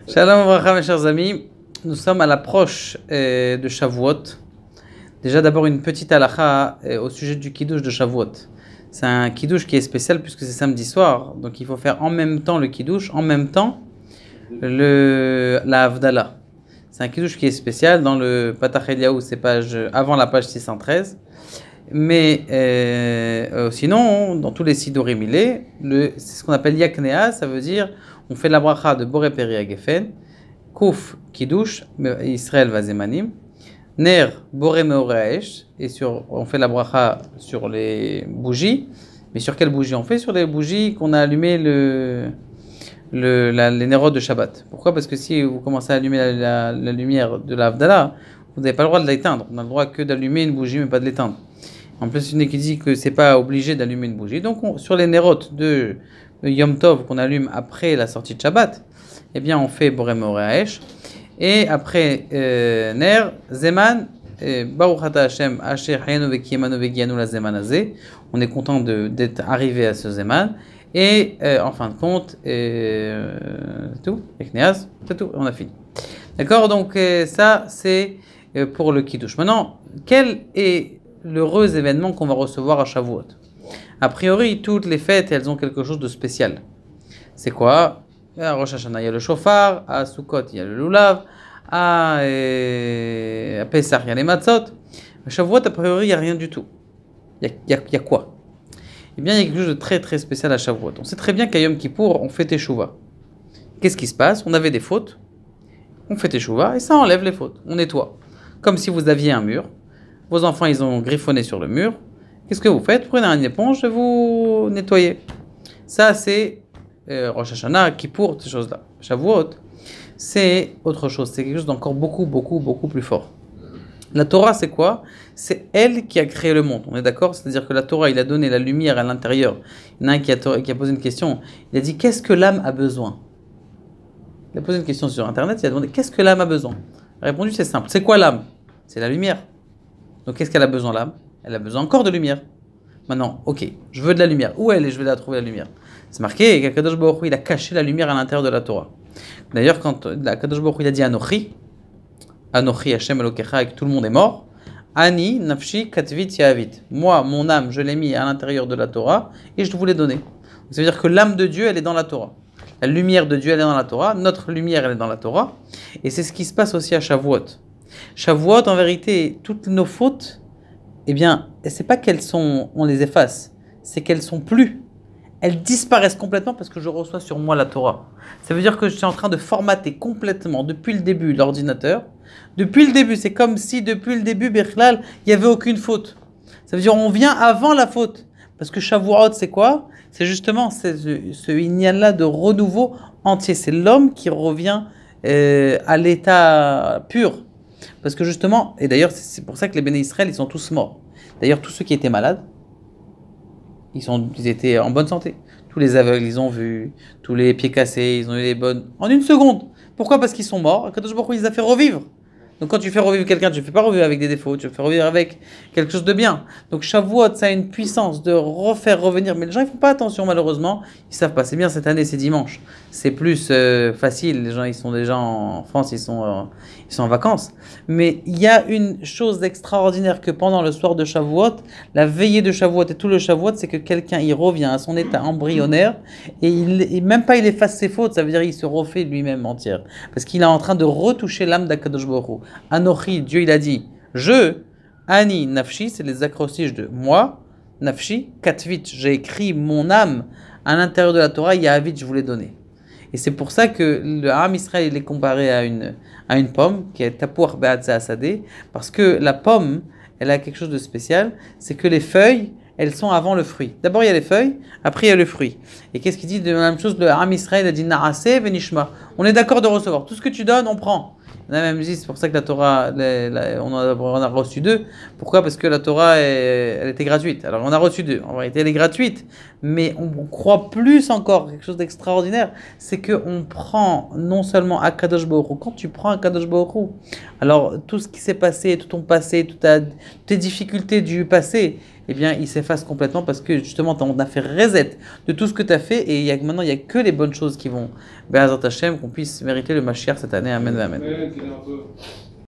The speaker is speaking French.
Shalom Vracha, mes chers amis. Nous sommes à l'approche de Shavuot. Déjà, d'abord, une petite halakha au sujet du kiddush de Shavuot. C'est un kiddush qui est spécial puisque c'est samedi soir. Donc, il faut faire en même temps le kiddush, en même temps la Havdalah. C'est un kiddush qui est spécial. Dans le Patach Eliyahu, c'est avant la page 613. Mais sinon, dans tous les Sidurim, c'est ce qu'on appelle Yaknea, ça veut dire on fait la bracha de Boré Peri Agefen, Kouf Kiddush, Israël Vazemanim, Ner Boré Meoreaesh, et on fait la bracha sur les bougies. Mais sur quelles bougies on fait? Sur les bougies qu'on a allumées les nérodes de Shabbat. Pourquoi? Parce que si vous commencez à allumer la lumière de la Havdalah, vous n'avez pas le droit de l'éteindre. On n'a le droit que d'allumer une bougie, mais pas de l'éteindre. En plus, il y en a qui dit que c'est pas obligé d'allumer une bougie. Donc, sur les nérotes de Yom Tov qu'on allume après la sortie de Shabbat, eh bien, on fait Boré Meoreaesh. Et après Ner, Zeman, Baruch Ata Hashem, Asher Hayanu Vekiyemanu Vegianu la Zeman Azeh. On est content d'être arrivé à ce Zeman. Et en fin de compte, c'est tout. Ekneaz, c'est tout. On a fini. D'accord? Donc, ça, c'est pour le Kiddush. Maintenant, quel est l'heureux événement qu'on va recevoir à Shavuot? A priori, toutes les fêtes, elles ont quelque chose de spécial. C'est quoi? À Rosh Hashanah, il y a le shofar, à Sukkot, il y a le lulav, à Pesach, il y a les matzot. À Shavuot, a priori, il n'y a rien du tout. Il y a quoi? Eh bien, il y a quelque chose de très très spécial à Shavuot. On sait très bien qu'à Yom Kippour, on fait Teshuvah. Qu'est-ce qui se passe? On avait des fautes, on fait Teshuvah, et ça enlève les fautes. On nettoie. Comme si vous aviez un mur. Vos enfants, ils ont griffonné sur le mur. Qu'est-ce que vous faites? Prenez une éponge et vous nettoyez. Ça, c'est Rosh Hashanah, Kippour, ces choses-là. Shavuot, c'est autre chose. C'est quelque chose d'encore beaucoup, beaucoup, beaucoup plus fort. La Torah, c'est quoi? C'est elle qui a créé le monde. On est d'accord? C'est-à-dire que la Torah, il a donné la lumière à l'intérieur. Il y en a un qui a posé une question. Il a dit, qu'est-ce que l'âme a besoin? Il a posé une question sur Internet. Il a demandé, qu'est-ce que l'âme a besoin? Il a répondu, c'est simple. C'est quoi l'âme? C'est la lumière. Donc, qu'est-ce qu'elle a besoin, l'âme? Elle a besoin encore de lumière. Maintenant, ok, je veux de la lumière. Où elle est? Je vais la trouver, la lumière. C'est marqué qu'Akadosh Baruch Hu, il a caché la lumière à l'intérieur de la Torah. D'ailleurs, quand Akadosh Baruch Hu, il a dit Anochi, Anochi Hashem Elokecha, et que tout le monde est mort, Ani, Nafshi, Katvit, Yahavit. Moi, mon âme, je l'ai mis à l'intérieur de la Torah et je vous l'ai donné. Ça veut dire que l'âme de Dieu, elle est dans la Torah. La lumière de Dieu, elle est dans la Torah. Notre lumière, elle est dans la Torah. Et c'est ce qui se passe aussi à Shavuot. Shavuot, en vérité, toutes nos fautes, eh bien, c'est pas on les efface, c'est qu'elles sont plus. Elles disparaissent complètement parce que je reçois sur moi la Torah. Ça veut dire que je suis en train de formater complètement, depuis le début, l'ordinateur. Depuis le début, c'est comme si depuis le début, Bechlal, il n'y avait aucune faute. Ça veut dire on vient avant la faute. Parce que Shavuot, c'est quoi? C'est justement ce inyan-là de renouveau entier. C'est l'homme qui revient à l'état pur. Parce que justement, et d'ailleurs c'est pour ça que les Béné Israël, ils sont tous morts. D'ailleurs, tous ceux qui étaient malades, ils étaient en bonne santé. Tous les aveugles, ils ont vu, tous les pieds cassés, ils ont eu les bonnes... En une seconde. Pourquoi? Parce qu'ils sont morts. Akadosh Baruch Hu, ils les a fait revivre. Donc quand tu fais revivre quelqu'un, tu ne fais pas revivre avec des défauts, tu le fais revivre avec quelque chose de bien. Donc Shavuot, ça a une puissance de refaire revenir. Mais les gens, ils ne font pas attention malheureusement. Ils ne savent pas. C'est bien, cette année, c'est dimanche. C'est plus facile. Les gens, ils sont déjà en France, ils sont en vacances. Mais il y a une chose extraordinaire que pendant le soir de Shavuot, la veillée de Shavuot et tout le Shavuot, c'est que quelqu'un, il revient à son état embryonnaire et même pas il efface ses fautes, ça veut dire qu'il se refait lui-même entière. Parce qu'il est en train de retoucher l'âme d'Akadosh Baruch Hu. Anochi, Dieu il a dit, Ani, Nafshi, c'est les acrostiches de moi, Nafshi, Katvit, j'ai écrit mon âme à l'intérieur de la Torah, Yahavit, je vous l'ai donné. Et c'est pour ça que le Ham Israël il est comparé à une pomme, qui est Tapuach Be'atzah Asadeh, parce que la pomme, elle a quelque chose de spécial, c'est que les feuilles, elles sont avant le fruit. D'abord il y a les feuilles, après il y a le fruit. Et qu'est-ce qu'il dit de la même chose? Le Ham Israël a dit Naaseh Venishma. On est d'accord de recevoir. Tout ce que tu donnes, on prend. On a même dit, c'est pour ça que la Torah, on a reçu deux. Pourquoi? Parce que la Torah, elle était gratuite. Alors on a reçu deux. En vérité, elle est gratuite. Mais on croit plus encore, quelque chose d'extraordinaire, c'est qu'on prend non seulement Akadosh Baruch Hu. Quand tu prends Akadosh Baruch Hu, alors tout ce qui s'est passé, tout ton passé, toutes tes difficultés du passé, eh bien, il s'efface complètement parce que justement, on a fait reset de tout ce que tu as fait et maintenant, il n'y a que les bonnes choses qui vont, Be'ezrat Hashem, qu'on puisse mériter le Mashiach cette année. Amen, amen.